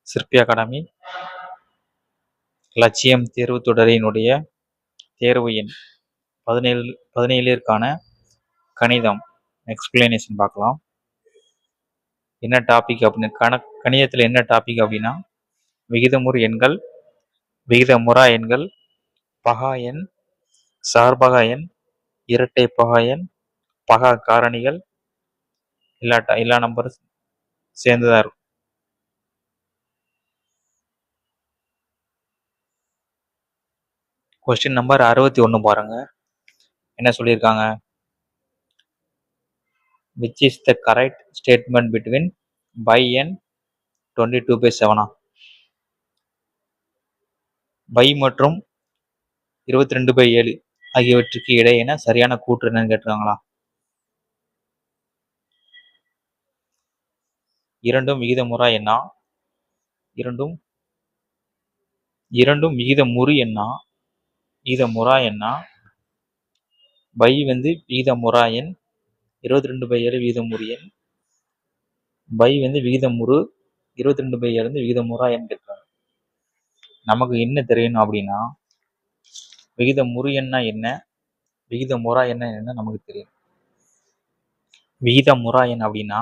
சிற்பி அகாடமி லட்சியம் தேர்வு தொடரினுடைய தேர்வு எண் 17ற்கான கணிதம் எக்ஸ்பிளனேஷன் பார்க்கலாம். என்ன டாபிக் அப்படின்னு கணிதத்தில் என்ன டாபிக் அப்படின்னா விகிதமுறு எண்கள், விகிதமுறா எண்கள், பகா எண், சார்பகா எண், இரட்டை பகா எண், பகா காரணிகள், எல்லா நம்பரும் சேர்ந்துதான் இருக்கும். கொஸ்டின் நம்பர் 61 பாருங்க. என்ன சொல்லியிருக்காங்க? Which is the correct statement between by and 22/7? by மற்றும் 22/7 ஆகியவற்றுக்கு இடையேன சரியான கூற்று என்னன்னு கேட்டிருக்காங்களா? இரண்டும் விகிதமுறா எண்ணா? இரண்டும் விகிதமுறு எண்ணா? விகிதமுறா எண்ணா? by வந்து விகிதமுறா எண், 22/7 விகிதமுறு எண். by வந்து விகிதமுறு, 22/7 வந்து விகிதமுறா எண் கேட்கிறாங்க. நமக்கு என்ன தெரியணும் அப்படின்னா விகிதமுறு எண்ணா என்ன, விகிதமுறா எண்ணா என்ன நமக்கு தெரியும். விகிதமுறா எண் அப்படின்னா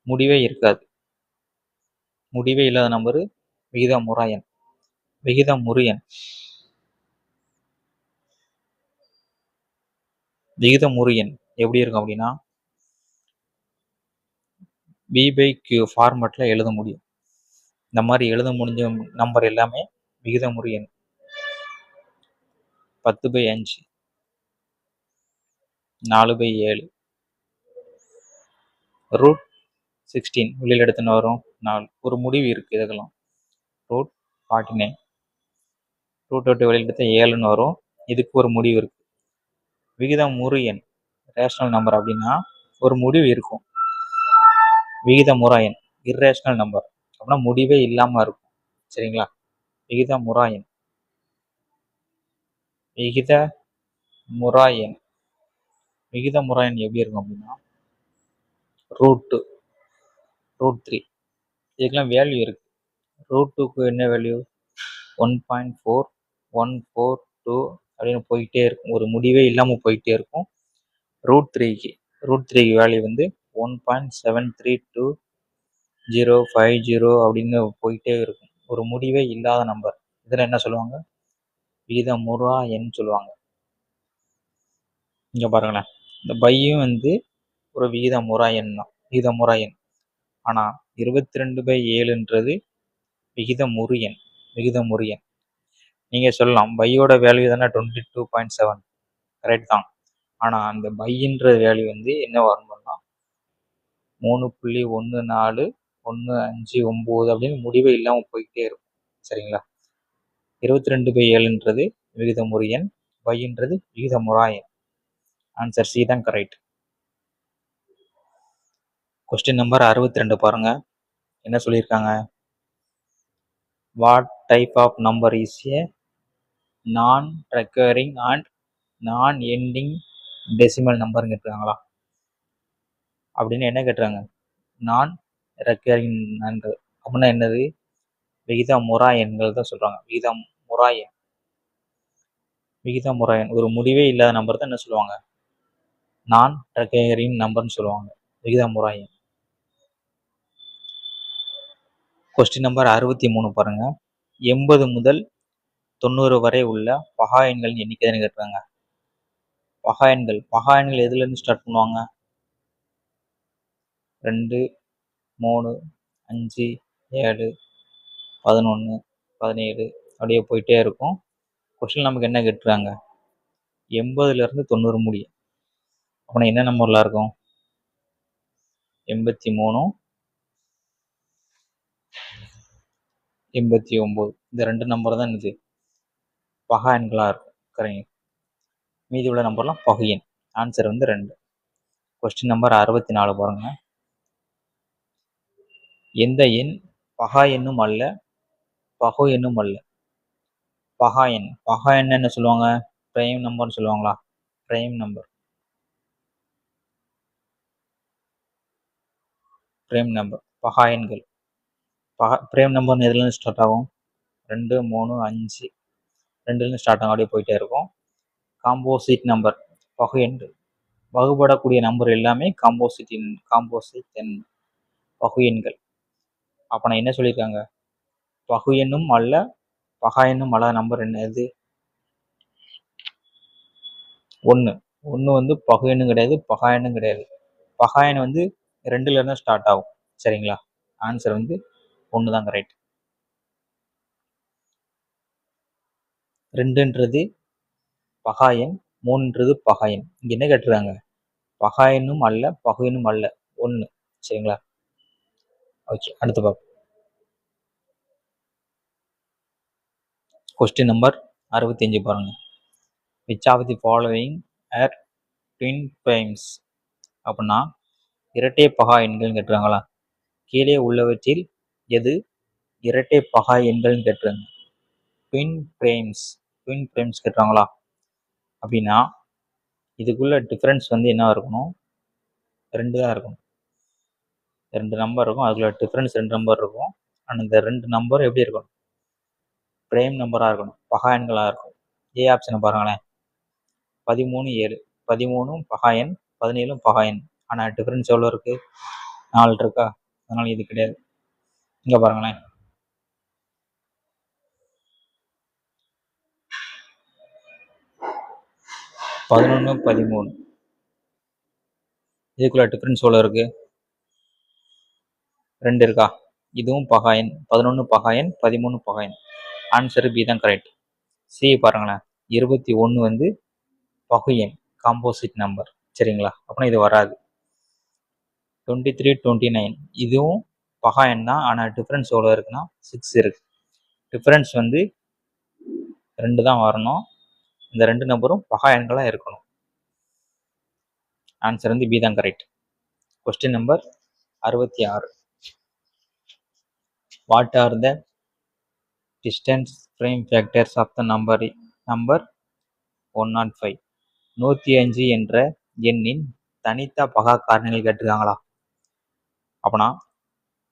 முடிவே இருக்காது, முடிவே இல்லாத நம்பர் விகிதமுறா எண். விகிதமுறு எண், விகிதமுறு எண் எப்படி இருக்கும் அப்படின்னா v/q ஃபார்மேட்ல எழுத முடியும். இந்த மாதிரி எழுத முடிஞ்ச நம்பர் எல்லாமே விகிதமுறு எண். 10/5, 4/7, √16 வெளியில் எடுத்துன்னு வரும் 4. ஒரு முடிவு இருக்கு இதுக்கெல்லாம். √49 √8 வெளியில் எடுத்த 7ன்னு வரும். இதுக்கு ஒரு முடிவு இருக்கு. விகிதமுறு எண் ரேஷனல் நம்பர் அப்படின்னா ஒரு முடிவு இருக்கும். விகிதமுறா எண் இர்ரேஷனல் நம்பர் அப்படின்னா முடிவே இல்லாம இருக்கும். சரிங்களா? விகிதமுறா எண், விகிதமுறா எண், விகிதமுறா எண் எப்படி இருக்கும் அப்படின்னா √3 இதுக்கெல்லாம் வேல்யூ இருக்கு. √2க்கு என்ன வேல்யூ 1.4142 அப்படின்னு போயிட்டே இருக்கும். ஒரு முடிவே இல்லாம போயிட்டே இருக்கும். √3க்கு வேல்யூ வந்து 1.732050 அப்படின்னு போயிட்டே இருக்கும். ஒரு முடிவே இல்லாத நம்பர். இதுல என்ன சொல்லுவாங்க? விகிதமுறா எண் சொல்லுவாங்க. இங்க பாருங்களேன், இந்த பையும் வந்து ஒரு விகிதமுறா எண் தான், விகிதமுறா எண். ஆனா 22/7ன்றது விகிதமுறு எண், விகிதமுறு எண். நீங்க சொல்லலாம் பையோட வேல்யூ தானே 22.7, கரெக்ட் தான். ஆனா அந்த பையின்ற வேல்யூ வந்து என்ன வரணும்னா 3.1415 அப்படின்னு முடிவே இல்லாம போயிட்டே இருக்கும். சரிங்களா? 22/7ன்றது விகிதமுறு எண், பையின்றது விகிதமுறா எண். ஆன்சர் சி தான் கரெக்ட். கொஸ்டின் நம்பர் 62 பாருங்க. என்ன சொல்லியிருக்காங்க? What type of number is a non recurring and non ending decimal நம்பர்னு கேட்டுருக்காங்களா? அப்படின்னு என்ன கேட்டுறாங்க? நான் ரெக்கரிங் அப்படின்னா என்னது? விகிதமுறா எண்கள் தான் சொல்றாங்க. விகிதமுறா எண், விகிதமுறா எண் ஒரு முடிவே இல்லாத நம்பர் தான் என்ன சொல்லுவாங்க? நான் ரெக்கரிங் நம்பர்னு சொல்லுவாங்க, விகிதமுறா எண். கொஸ்டின் நம்பர் 63 பாருங்க. 80 முதல் 90 வரை உள்ள பகா எண்களின் எண்ணிக்கைன்னு கேட்டுறாங்க. பகா எண்கள் எதுல இருந்து ஸ்டார்ட் பண்ணுவாங்க? 2, 3, 5, 7, 11, 17 அப்படியே போயிட்டே இருக்கும். கொஸ்டின் நமக்கு என்ன கேட்டுறாங்க? 80ல இருந்து 90 முடியும். அப்படின்னா என்ன நம்பர்ல இருக்கும்? 83, 89 இந்த 2 நம்பர் தான் இது பகா எண்களா இருக்கும். கரெக்ட். மீதி உள்ள நம்பர்லாம் பகு எண். ஆன்சர் வந்து 2. கொஸ்டின் நம்பர் 64 பாருங்க. எந்த எண் பகா எண்ணும் அல்ல பகு எண்ணும் அல்ல? பகா எண் என்ன சொல்லுவாங்க? பிரைம் நம்பர்னு சொல்லுவாங்களா? பிரைம் நம்பர் பகா எண்கள். பிரேம் நம்பர்னு எதுலேருந்து ஸ்டார்ட் ஆகும்? 2, 3, 5 2லேருந்து ஸ்டார்ட் ஆகும், அப்படியே போயிட்டே இருக்கும். காம்போசிட் நம்பர் பகு எண்கள். வகுபடக்கூடிய நம்பர் எல்லாமே காம்போசிட் எண் பகு எண்கள். அப்போ நான் என்ன சொல்லியிருக்காங்க? பகு எண்ணும் அல்ல பகா எண்ணும் அல்ல நம்பர் என்ன? எது? 1. 1 வந்து பகு எண்ணும் கிடையாது, பகா எண்ணும் கிடையாது. பகா எண் வந்து 2லேருந்து ஸ்டார்ட் ஆகும். சரிங்களா? ஆன்சர் வந்து 1 தான் கரெக்ட். 2ன்றது பகா எண், 3ன்றது பகா எண். இங்க என்ன கேட்டிருக்காங்க? பகா எண்ணும் அல்ல பகு எண்ணும் அல்ல, 1. சரிங்களா? ஓகே, அடுத்து பார்ப்போம். கொஸ்டின் நம்பர் 65 பாருங்க. Which of the following are twin primes? அப்படின்னா இரட்டை பகா எண்கள்னு கேட்டுருக்காங்களா? கீழே உள்ளவற்றில் எது இரட்டை பகா எண்கள்னு கேட்டுருங்க. ட்வின் பிரைம்ஸ் கேட்டுறாங்களா? அப்படின்னா இதுக்குள்ள டிஃபரன்ஸ் வந்து என்ன இருக்கணும்? 2 தான் இருக்கணும். 2 நம்பர் இருக்கும், அதுக்குள்ள டிஃபரன்ஸ் 2 நம்பர் இருக்கும். ஆனால் இந்த 2 நம்பர் எப்படி இருக்கணும்? பிரைம் நம்பராக இருக்கணும், பகா எண்களாக இருக்கும். ஏ ஆப்ஷனை பாருங்களேன். 13, 7. 13 பகா எண், 17 பகா எண். ஆனால் டிஃபரன்ஸ் எவ்வளோ இருக்கு? 4 இருக்கா? அதனால இது கிடையாது. இங்க பாருங்களேன், 11, 13 இதுக்குள்ள டிஃபரன்ஸ் எவ்வளோ இருக்கு? 2 இருக்கா? இதுவும் பகா எண், 11 பகா எண், 13 பகா எண். ஆன்சர் பி தான் கரெக்ட். சி பாருங்களேன், 21 வந்து பகு எண், காம்போசிட் நம்பர். சரிங்களா? அப்படின்னா இது வராது. 23, 29 இதுவும் பகா எண் தான், ஆனால் டிஃபரன்ஸ் எவ்வளோ இருக்குன்னா 6 இருக்கு. டிஃபரன்ஸ் வந்து 2 தான் வரணும். இந்த 2 நம்பரும் பகா எண்களாக இருக்கணும். ஆன்சர் வந்து பி தான் correct. Question number 66. What are the distance prime factors of the number 105? 105 என்ற எண்ணின் தனித்த பகா காரணிகள் கேட்டிருக்காங்களா? அப்படின்னா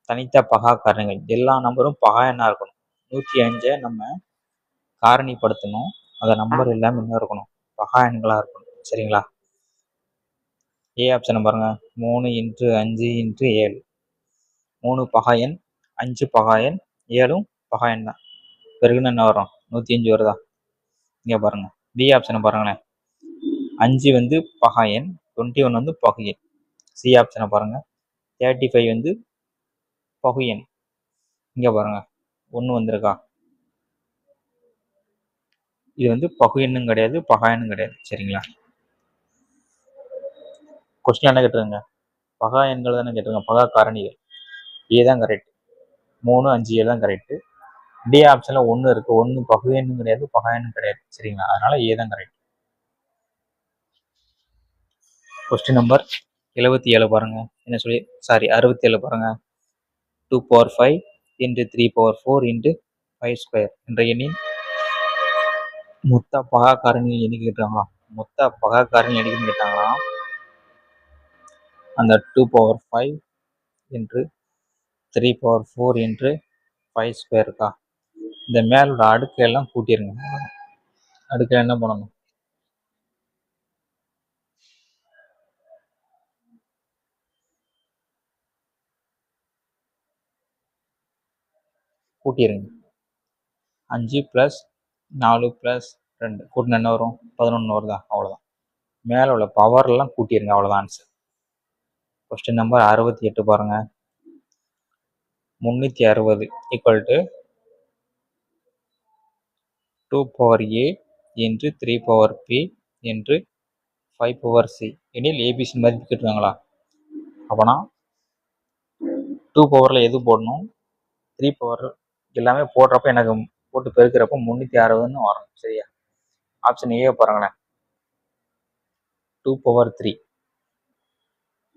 தனித்த பகா காரணிகள் எல்லா நம்பரும் பகா எண்ணா இருக்கணும். 105 நம்ம காரணிப்படுத்தணும், அந்த நம்பர் எல்லாமே என்ன இருக்கணும்? பகா எண்களா இருக்கணும். சரிங்களா? ஏ ஆப்ஷன் பாருங்க. 3 × 5 × 7. 3 பகா எண், 5 பகா எண், 7ம் பகா எண் தான். பெருகுன்னு என்ன வரும்? 105 வருதா? இங்க பாருங்க, பி ஆப்ஷனை பாருங்களேன். 5 வந்து பகா எண், 21 வந்து பகு எண். சி ஆப்ஷனை பாருங்க, 35 வந்து பகு எண். இங்க பாருங்க, 1 வந்திருக்கா? இது வந்து பகு எண்ணும் கிடையாது, பகா எண்ணும் கிடையாது. சரிங்களா? கொஸ்டின் என்ன கேட்டுருங்க? பகா எண்கள் தானே கேட்டுருங்க, பகா காரணிகள். ஏ தான் கரெக்ட். 3, 5, 7 தான் கரெக்ட். டி ஆப்ஷன்ல 1 இருக்கு. 1 பகு எண்ணும் கிடையாது, பகா எண்ணும் கிடையாது. சரிங்களா? அதனால ஏ தான் கரெக்ட். கொஸ்டின் நம்பர் 77 பாருங்க. என்ன சொல்லி 67 பாருங்க. 2^5 × 3^4 × 5² என்ற எண்ணின் மொத்த பகா காரணிகள் எண்ணிக்கை கேட்டாங்களா? மொத்த பகா காரணி எண்ணிக்கைன்னு கேட்டாங்களா? அந்த 2^5 × 3^4 × 5² இருக்கா? இந்த மேலோட அடுக்கு எல்லாம் கூட்டிருங்க. அடுக்க என்ன பண்ணணும்? கூட்டிருங்க. 5 + 4 + 2 கூட்டினா என்ன வரும்? 11 வருதா? அவ்வளோதான். மேலே உள்ள பவர் எல்லாம் கூட்டிருங்க, அவ்வளோதான் ஆன்சர். கொஸ்டின் நம்பர் 68 பாருங்க. 360 = 2^a × 3^b × 5^c எனில் ஏபிசி மதிப்பு கேட்டுருக்காங்களா? அப்போனா 2 பவரில் எது போடணும், 3 பவர் எல்லாமே போடுறப்ப எனக்கு போட்டு பெருக்கிறப்ப 360ன்னு வரும். சரியா? ஆப்ஷன் ஏ பாருங்களேன். 2^3.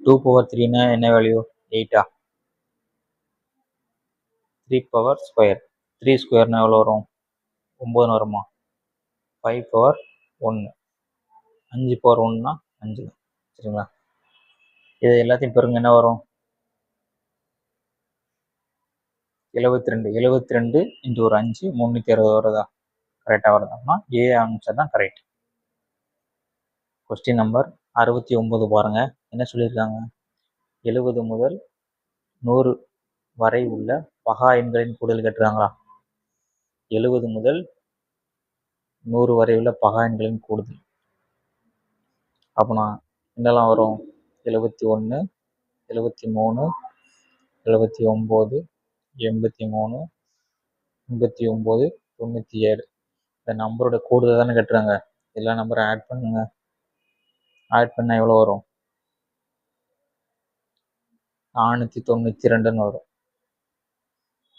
2^3ன்னா என்ன வேல்யூ? 8ஆ? 3^2. 3² எவ்வளோ வரும்? 9 வருமா? 5^1. 5^1ன்னா 5. சரிங்களா? இது எல்லாத்தையும் பெருங்க என்ன வரும்? 72 இன்ட்டு ஒரு 5 360 வருதா? கரெக்டாக வருதாம்னா ஏ ஆன்சர் தான் கரெக்ட். கொஸ்டின் நம்பர் 69 பாருங்க. என்ன சொல்லியிருக்காங்க? 70 முதல் 100 வரை உள்ள பகா எண்களின் கூடுதல் கேட்டுருக்காங்களா? 70 முதல் 100 வரை உள்ள பகா எண்களின் கூடுதல். அப்போனா என்னெல்லாம் வரும்? 71, 73, 79, 83, 89, 97. இந்த நம்பரோட கூடுதல் தானே கேட்டுறாங்க. எல்லா நம்பரும் ஆட் பண்ணுங்க. ஆட் பண்ணால் எவ்வளோ வரும்? 492 வரும்.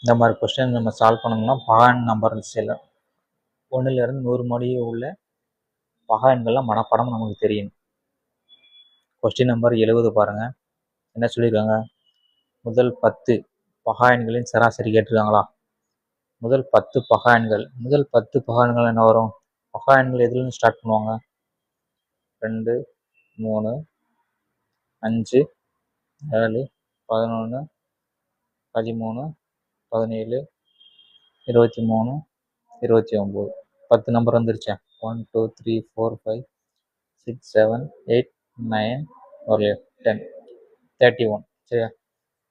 இந்த மாதிரி கொஸ்டின் நம்ம சால்வ் பண்ணோம்னா பகா எண் நம்பர் லிஸ்டில் 1லேருந்து 100 முடிய உள்ள பகா எண்கள்லாம் மனப்படம் நமக்கு தெரியணும். கொஸ்டின் நம்பர் 70 பாருங்க. என்ன சொல்லியிருக்காங்க? முதல் 10 பகா எண்களின் சராசரி கேட்டிருக்காங்களா? முதல் 10 பகா எண்கள். முதல் 10 பகா எண்கள் என்ன வரும்? பகா எண்கள் எதுலேருந்து ஸ்டார்ட் பண்ணுவாங்க? 2, 3, 5, 7, 11, 13, 17, 23, 29. 10 நம்பர் வந்துருச்சா? 1, 2, 3, 4, 5, 6, 7, 8, 9, 10, 31. சரியா?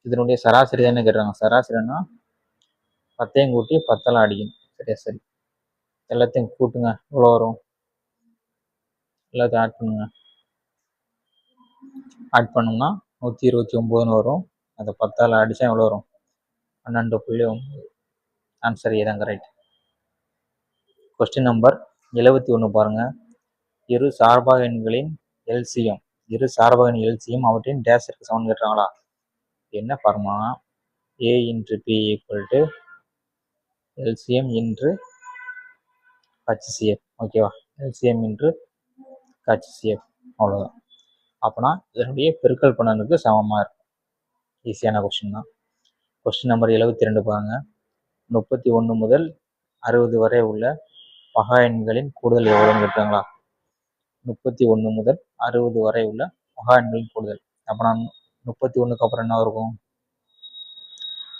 இதனுடைய சராசரி தானே கேட்டுறாங்க. சராசரினா 10ஐயும் கூட்டி 10ஆல் அடிக்கணும். சரியா? சரி, எல்லாத்தையும் கூட்டுங்க. எவ்வளோ வரும்? எல்லாத்தையும் ஆட் பண்ணுங்க. ஆட் பண்ணோம்னா 129 வரும். அதை 10ஆல் அடித்தா எவ்வளோ வரும்? 12.9. ஆன்சர் ஏ தான் கரெக்ட். கொஸ்டின் நம்பர் 71 பாருங்க. இரு சார்பாக எண்களின் எல்சிஎம். இரு சார்பாக எண் எல்சிஎம் அவற்றின் டேஷிற்கு சமன் கேட்டாங்களா? என்ன formula? A into B equal to LCM into HCF. ஓகேவா? LCM into HCF. அவ்வளோதான். அப்போனா இதனுடைய பெருக்கல் பலனுக்கு சமமாக இருக்கும். ஈஸியான கொஸ்டின் தான். கொஸ்டின் நம்பர் 72 பாருங்க. 31 முதல் 60 வரை உள்ள பகா எண்களின் கூடுதல் எவ்வளோன்னு கேட்டாங்களா? 31 முதல் 60 வரை உள்ள பகா எண்களின் கூடுதல். அப்போ நான் 31க்கு அப்புறம் என்ன இருக்கும்?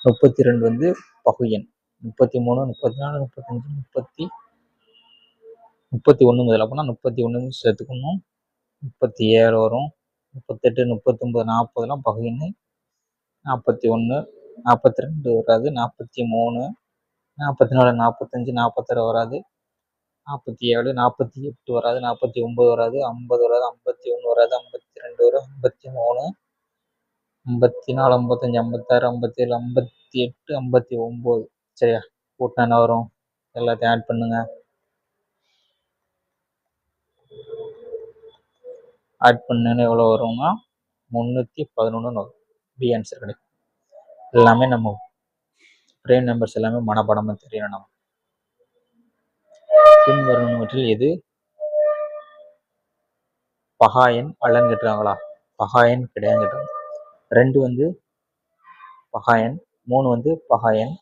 32 வந்து பகு எண். 33, 34, 35, 31 முதல். அப்போனா 31 சேர்த்துக்கணும். 37 வரும். 38, 39, 40 பகு எண். 41, 42 வராது. 43, 44, 45, 46 வராது. 47, 48 வராது. 49 வராது. 50 வராது. 51 வராது. 52 வரும். 53, 54, 55, 56, 57, 58, 59. சரியா? கூட்டினா என்ன வரும்? எல்லாத்தையும் ஆட் பண்ணுங்க. ஆட் பண்ணு எவ்வளோ வரும்னா 311 வரும். பி ஆன்சர் கிடைக்கும். எல்லாமே நம்ம பிரைம் நம்பர்ஸ் எல்லாமே மனப்படமாக தெரியணும். நம்ம பின்வருவனவற்றில் எது பகா எண் அல்லன்னு கேட்டுருக்காங்களா? பகா எண் கிடையாது கேட்டாங்க. 2 வந்து பகா எண், 3 வந்து பகா எண்,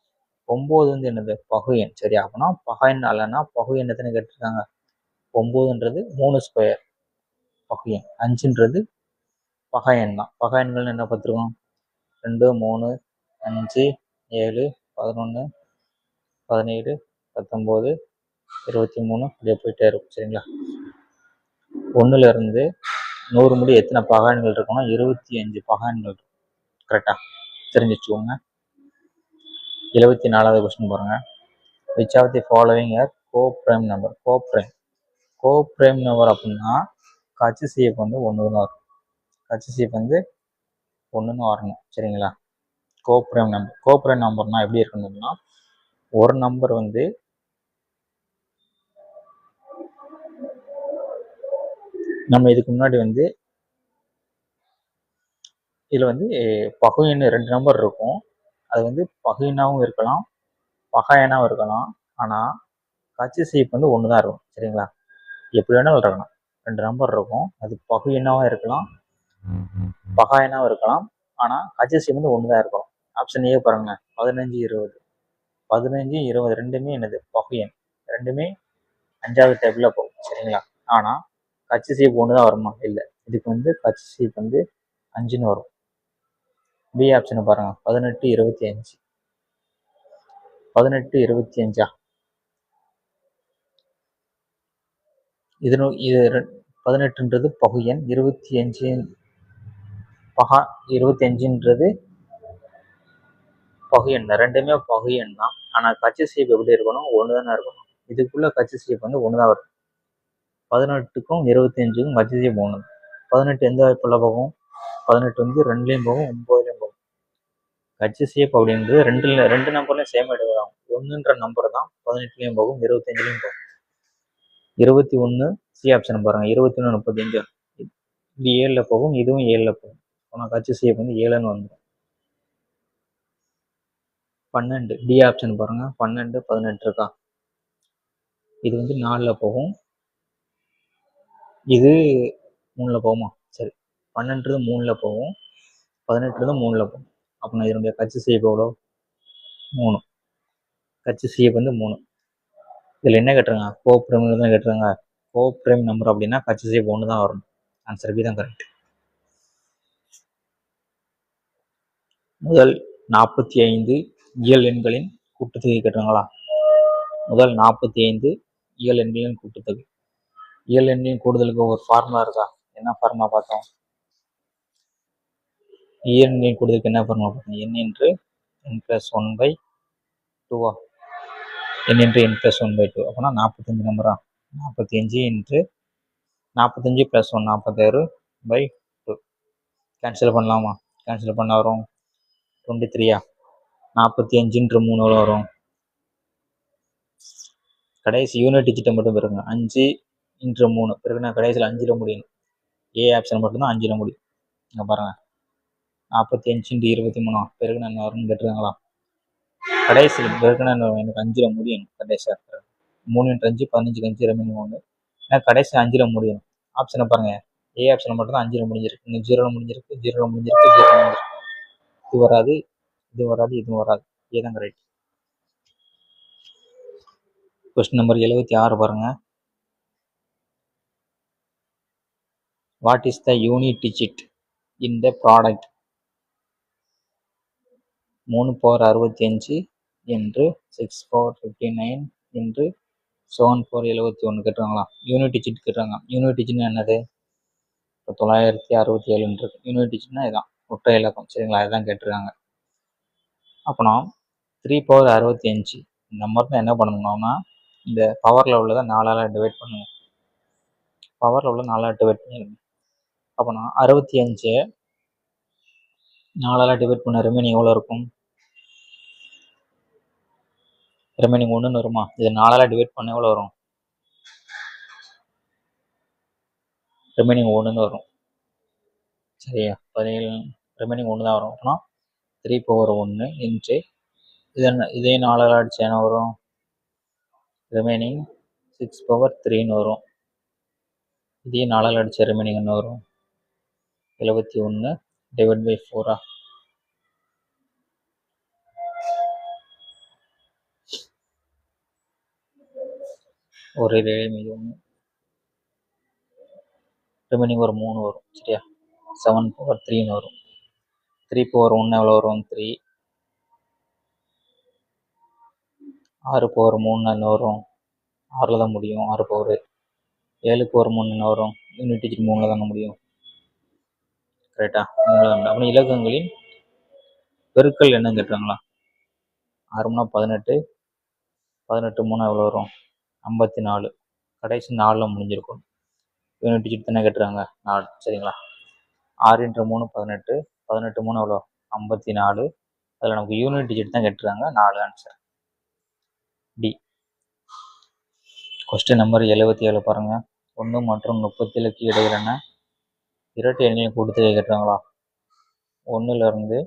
9 வந்து என்னது? பகு எண். சரியா? அப்படின்னா பகா எண் அல்லனா பகு எண் எத்தனை கேட்டிருக்காங்க? 9ன்றது 3 ஸ்கொயர் பகு எண். 5ன்றது பகா எண் தான். பகா எண்கள்னு என்ன பார்த்துருக்கோம்? 2, 3, 5, 7, 11, 17, 19, 23 அப்படியே போயிட்டே இருக்கும். சரிங்களா? 1லேருந்து 100 முடி எத்தனை பகா எண்கள் இருக்குன்னா 25 பகா எண்கள் இருக்கும். கரெக்டா? தெரிஞ்சு வச்சுக்கோங்க. 74வது கொஸ்டின் பாருங்க. Which of the following are coprime number? Coprime number அப்படின்னா ஹச்சிஎஃப் வந்து 1 வரும். ஹச்சிஎஃப் வந்து 1ன்னு வரணும். சரிங்களா? கோப்ரைம் நம்பர்னா எப்படி இருக்கணும்னா ஒரு நம்பர் வந்து நம்ம இதுக்கு முன்னாடி வந்து இதில் வந்து பகு எண் 2 நம்பர் இருக்கும். அது வந்து பகு எண்ணாகவும் இருக்கலாம், பகா எண்ணாகவும் இருக்கலாம். ஆனால் ஹச்சிஎஃப் வந்து 1 தான் இருக்கும். சரிங்களா? எப்படி வேணாலும் இருக்கலாம். 2 நம்பர் இருக்கும். அது பகு எண்ணாகவும் இருக்கலாம், பகா எண்ணாகவும் இருக்கலாம். ஆனால் ஹச்சிஎஃப் வந்து 1 தான் இருக்கும். ஆப்ஷன் ஏ பாருங்க. 15, 20. 15, 20 ரெண்டுமே என்னது? பகு எண். ரெண்டுமே 5வது டேபிளில் போகும். சரிங்களா? ஆனால் ஹச்சிஎஃப் 1 தான் வருமா? இல்லை. இதுக்கு வந்து ஹச்சிஎஃப் வந்து 5ன்னு வரும். பி ஆப்ஷனை பாருங்க. 18, 25. 18 25 இது 18ன்றது பகு எண், 25ன்றது பகு எண். ரெண்டுமே பகு எண் தான். ஆனா கச்சிசேப் எப்படி இருக்கணும்? ஒண்ணுதானே இருக்கணும். இதுக்குள்ள கச்சிசேப் வந்து ஒண்ணுதான் வரும். 18க்கும் 25க்கும் கச்சிசேப் ஒண்ணு. 18 எந்த வாய்ப்புள்ள போகும்? 18 வந்து 2லயும் போகும், 9லயும் போகும். கச்சிசேப் அப்படின்றது ரெண்டு நம்பர்லயும் சேம் எடுக்கலாம். 1ன்ற நம்பர் தான் 18லயும் போகும், 25லயும் போகும். 21 சி ஆப்ஷன் பாருங்க. 21 35 இது 7ல போகும், இதுவும் 7ல போகும். ஆனால் கச்சிசேப் வந்து 7ன்னு வந்துடும். 12 டி ஆப்ஷன் பாருங்க. 12 18 இருக்கா? இது வந்து 4ல போகும், இது 3ல போகுமா? சரி, 12 3ல போகும், 18 3ல போகும். அப்போ நான் இதனுடைய கச்சிசேப் எவ்வளோ? 3. கச்சிசேப் வந்து 3. இதில் என்ன கேட்டுருங்க? கோ பிரைம் தான் கேட்டுருங்க. கோ பிரைம் நம்பர் அப்படின்னா கச்சிசேப் 1 தான் வரணும். ஆன்சர் பி தான் கரெக்ட். முதல் 45 இயல் எண்களின் கூட்டுத்தொகை கேட்டுருங்களா? முதல் 45 இயல் எண்களின் கூட்டுத்தொகை. இயல் எண்ணின் கூடுதலுக்கு ஒரு ஃபார்முலா இருக்கா? என்ன ஃபார்முலா பார்த்தோம்? இயல் எண்ணின் கூடுதலுக்கு என்ன ஃபார்முலா பார்த்தோம்? n into n plus 1/2 n into n plus 1/2 அப்படின்னா 45 நம்பரா? 45 into 45 plus 1 46/2 கேன்சல் பண்ணலாமா? கேன்சல் பண்ண வரும் 23. 45 into 3 எவ்வளோ வரும்? கடைசி யூனிட் டிஜிட்டை மட்டும் பெருங்க. 5 into 3 பெருக்குனா கடைசியில் 5ல் முடியும். ஏ ஆப்ஷன் மட்டும்தான் 5ல் முடியும். இங்கே பாருங்க, 45 into 23 பெருக்குனா என்ன வரும்னு கேட்டுருங்களா? கடைசியில் பெருக்குனா எனக்கு 5ல் முடியும். கடைசியாக 3 into 5 15 5 ரெமினிங் 1. ஏன்னா கடைசி 5ல் முடியும். ஆப்ஷனை பாருங்க, ஏ ஆப்ஷன் மட்டும் தான் 5ல் முடிஞ்சிருக்கு. இன்னும் 0ல் முடிஞ்சிருக்கு, 0ல் முடிஞ்சிருக்கு, 0ல் முடிஞ்சிருக்கு. இது வராது, இது வராது, இதுவும் வராது. ஏதான் கரெக்ட். கொஸ்டின் நம்பர் 76 பாருங்க. What is the unit digit in the product 3 power 65 என்று 6 power 59 என்று 7 power 71 கேட்டுருங்களா? யூனிட் டிஜிட் கேட்டுறாங்க. யூனிட் டிஜிட்னா என்னது? இப்போ 967 இருக்கு. யூனிட் டிஜிட்னா இதான் ஒற்றை இலக்கம். சரிங்களா? இதுதான் கேட்டிருக்காங்க. அப்போனா 3 power 65 இந்த நம்பருக்கு என்ன பண்ணணும்னா, இந்த பவரில் உள்ளதை 4ஆல் டிவைட் பண்ணுங்க. பவரில் உள்ள 4ஆல் டிவைட் பண்ணிடுங்க. அப்போனா 65 4ஆல் டிவைட் பண்ண ரிமைனிங் எவ்வளோ இருக்கும்? ரிமைனிங் 1ன்னு வருமா? இது 4ஆல் டிவைட் பண்ண எவ்வளோ வரும்? ரிமைனிங் 1ன்னு வரும். சரியா? 17 ரிமைனிங் 1 தான் வரும். அப்படின்னா 3 power 1 இன்ட்டு இதே 4ஆல் அடிச்சு என்ன வரும்? ரிமைனிங் 6 power 3ன்னு வரும். இதே 4ஆல் அடிச்ச ரிமைனிங் என்ன வரும்? 71 டிவைட் பை 4. ஒரு மீது 1 ரிமைனிங் ஒரு 3 வரும். சரியா? 7 power 3ன்னு வரும். 3 power 1 எவ்வளோ வரும்? 3. 6 power 3 என்ன வரும்? 6ல் தான் முடியும். 6 power 7 power 3 என்ன வரும்? யூனிட் டிஜிட் 3ல் தானே முடியும். கரெக்டா? 3ல் தான். அப்புறம் இலக்கங்களின் பெருக்கல் என்னன்னு கேட்டுறாங்களா? 6 3 18 18 3 எவ்வளோ வரும்? 54. கடைசி 4ல் முடிஞ்சிருக்கும். யூனிட் டிஜிட் தானே கேட்டுறாங்க, 4. சரிங்களா? 6 into 3 18 18 3 எவ்வளோ? 54. அதில் நமக்கு யூனிட் டிஜிட் தான் கேட்டுறாங்க, 4. Answer D. கொஸ்டின் நம்பர் 77 பாருங்க. 1 மற்றும் 37க்கு இடையிலான இரட்டை எண்ணின் கூட்டுத்தொகை கேட்டுறாங்களா? 1லிருந்து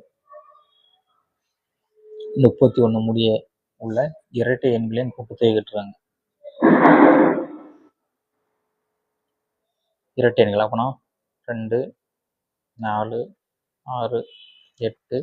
31 முடிய உள்ள இரட்டை எண்களின் கூட்டுத்தொகை கேட்டுறாங்க. இரட்டை எண்கள் அப்போனா 2 4 6 8